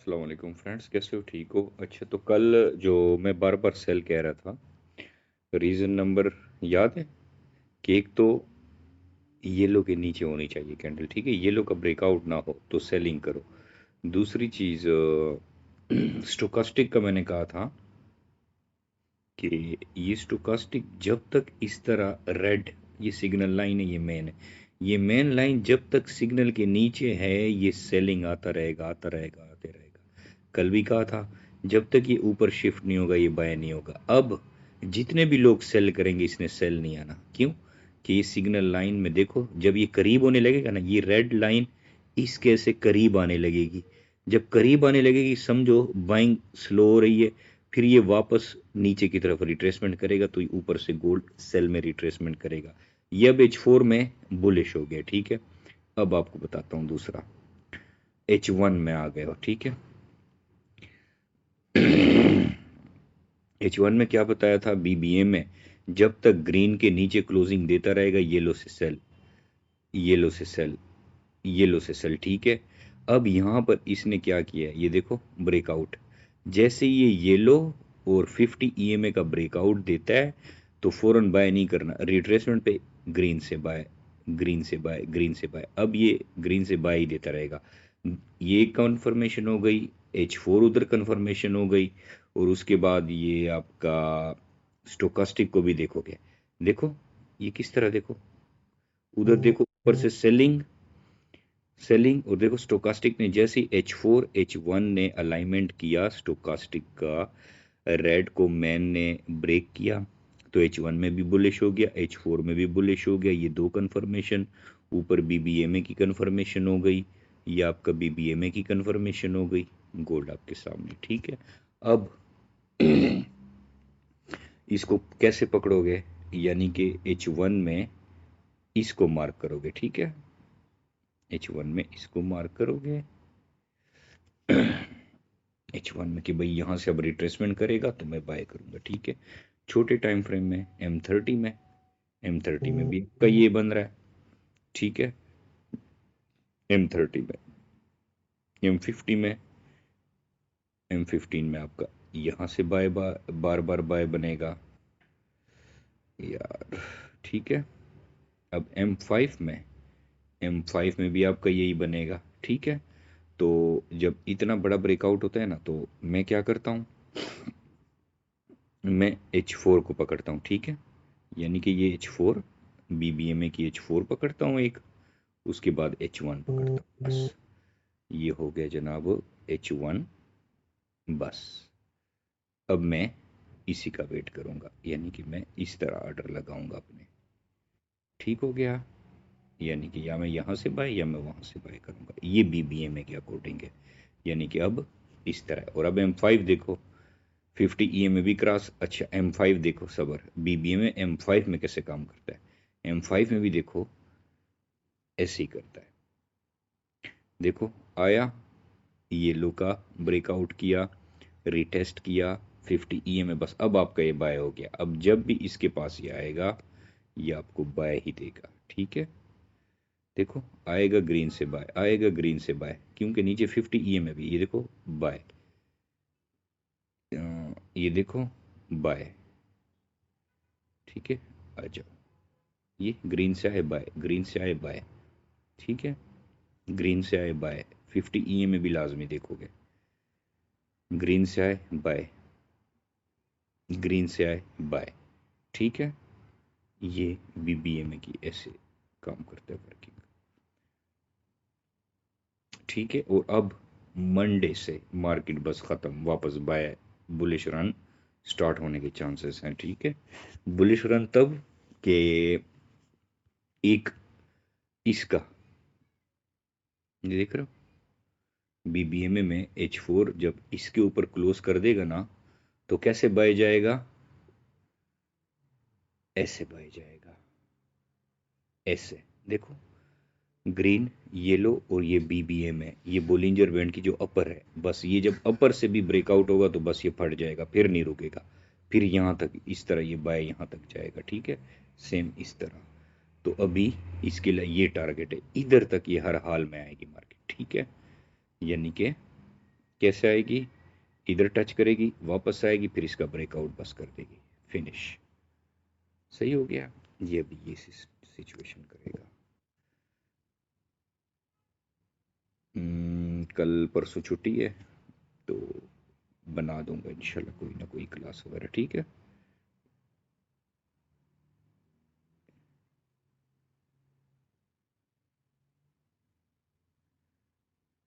अस्सलाम वालेकुम फ्रेंड्स, कैसे हो? ठीक हो? अच्छा, तो कल जो मैं बार बार सेल कह रहा था, रीज़न नंबर याद है कि एक तो येलो के नीचे होनी चाहिए कैंडल, ठीक है? येलो का ब्रेकआउट ना हो तो सेलिंग करो। दूसरी चीज़ स्टोकास्टिक का मैंने कहा था कि ये स्टोकास्टिक जब तक इस तरह रेड, ये सिग्नल लाइन है, ये मेन लाइन जब तक सिग्नल के नीचे है ये सेलिंग आता रहेगा, आता रहेगा, आते रहेगा। कल भी कहा था जब तक ये ऊपर शिफ्ट नहीं होगा ये बाय नहीं होगा। अब जितने भी लोग सेल करेंगे इसने सेल नहीं आना। क्यों? कि ये सिग्नल लाइन में देखो, जब ये करीब होने लगेगा ना, ये रेड लाइन इसके से करीब आने लगेगी। जब करीब आने लगेगी समझो बाइंग स्लो हो रही है, फिर ये वापस नीचे की तरफ रिट्रेसमेंट करेगा तो ये ऊपर से गोल्ड सेल में रिट्रेसमेंट करेगा। ये अब H4 में बुलिश हो गया, ठीक है? अब आपको बताता हूँ दूसरा, H1 में आ गए हो, ठीक है? H1 में क्या बताया था? BBA में जब तक ग्रीन के नीचे क्लोजिंग देता रहेगा येलो से सेल, येलो से सेल, येलो से सेल, ठीक है? अब यहाँ पर इसने क्या किया है, ये देखो ब्रेकआउट। जैसे ये येलो और 50 EMA का ब्रेकआउट देता है तो फौरन बाय नहीं करना, रिट्रेसमेंट पे ग्रीन से बाय, ग्रीन से बाय, ग्रीन से बाय। अब ये ग्रीन से बाय ही देता रहेगा। ये कंफर्मेशन हो गई, H4 उधर कंफर्मेशन हो गई, और उसके बाद ये आपका स्टोकास्टिक को भी देखोगे, देखो ये किस तरह, देखो उधर देखो ऊपर से सेलिंग, सेलिंग, और देखो स्टोकास्टिक ने जैसे H4 H1 ने अलाइनमेंट किया स्टोकास्टिक का, रेड को मैन ने ब्रेक किया तो H1 में भी बुलिश हो गया, H4 में भी बुलिश हो गया। ये दो कंफर्मेशन, ऊपर BBMA की कंफर्मेशन हो गई, ये आपका BBMA की कंफर्मेशन हो गई, गोल्ड आपके सामने, ठीक है? अब इसको कैसे पकड़ोगे? यानी कि H1 में इसको मार्क करोगे, ठीक है? H1 में इसको मार्क करोगे, H1 में कि भाई यहाँ से अब रिट्रेसमेंट करेगा तो मैं बाय करूंगा, ठीक है? छोटे टाइम फ्रेम में M30 में, M30 में भी आपका ये बन रहा है, ठीक है? M30 में, M50 में, M15 में आपका यहाँ से बाय बार बार बाय बनेगा यार, ठीक है? अब M5 में भी आपका यही बनेगा, ठीक है? तो जब इतना बड़ा ब्रेकआउट होता है ना तो मैं क्या करता हूँ, मैं H4 को पकड़ता हूँ, ठीक है? यानी कि ये H4, BBMA की H4 पकड़ता हूँ एक, उसके बाद H1 पकड़ता हूँ, बस ये हो गया जनाब H1। बस अब मैं इसी का वेट करूंगा, यानी कि मैं इस तरह ऑर्डर लगाऊंगा अपने, ठीक हो गया? यानी कि या मैं यहाँ से बाय या मैं वहाँ से बाय करूंगा, ये BBMA के अकॉर्डिंग है। यानी कि अब इस तरह, और अब M5 देखो, 50 EMA भी क्रॉस, अच्छा M5 देखो सबर, BBMA M5 में कैसे काम करता है, M5 में भी देखो ऐसे ही करता है। देखो आया, येलो का ब्रेकआउट किया, रिटेस्ट किया 50 EMA, बस अब आपका ये बाय हो गया। अब जब भी इसके पास ये आएगा ये आपको बाय ही देगा, ठीक है? देखो आएगा ग्रीन से बाय, आएगा ग्रीन से बाय, क्योंकि नीचे 50 EMA भी, ये देखो बाय, ये देखो बाय, ठीक है? आ जाओ, ये ग्रीन से आए बाय, ग्रीन से आए बाय, ठीक है? ग्रीन से आए बाय, 50 EMA भी लाजमी देखोगे, ग्रीन से आए बाय, ग्रीन से आए बाय, ठीक है? ये BBMA की ऐसे काम करता है वर्किंग, ठीक है? और अब मंडे से मार्केट बस खत्म, वापस बाय, बुलिश रन स्टार्ट होने के चांसेस हैं, ठीक है? बुलिश रन तब के एक इसका, ये देख रहे हो BBMA में H4 जब इसके ऊपर क्लोज कर देगा ना तो कैसे बाय जाएगा, ऐसे बाय जाएगा, ऐसे देखो, ग्रीन, येलो और ये BBMA, ये बोलिंजर बैंड की जो अपर है, बस ये जब अपर से भी ब्रेकआउट होगा तो बस ये फट जाएगा, फिर नहीं रुकेगा, फिर यहाँ तक इस तरह ये बाय यहाँ तक जाएगा, ठीक है? सेम इस तरह। तो अभी इसके लिए ये टारगेट है, इधर तक ये हर हाल में आएगी मार्केट, ठीक है? यानी कि कैसे आएगी, इधर टच करेगी, वापस आएगी, फिर इसका ब्रेकआउट बस कर देगी, फिनिश। सही हो गया। ये अभी ये सिचुएशन करेगा। कल परसों छुट्टी है तो बना दूंगा इंशाल्लाह कोई ना कोई क्लास वगैरह, ठीक है।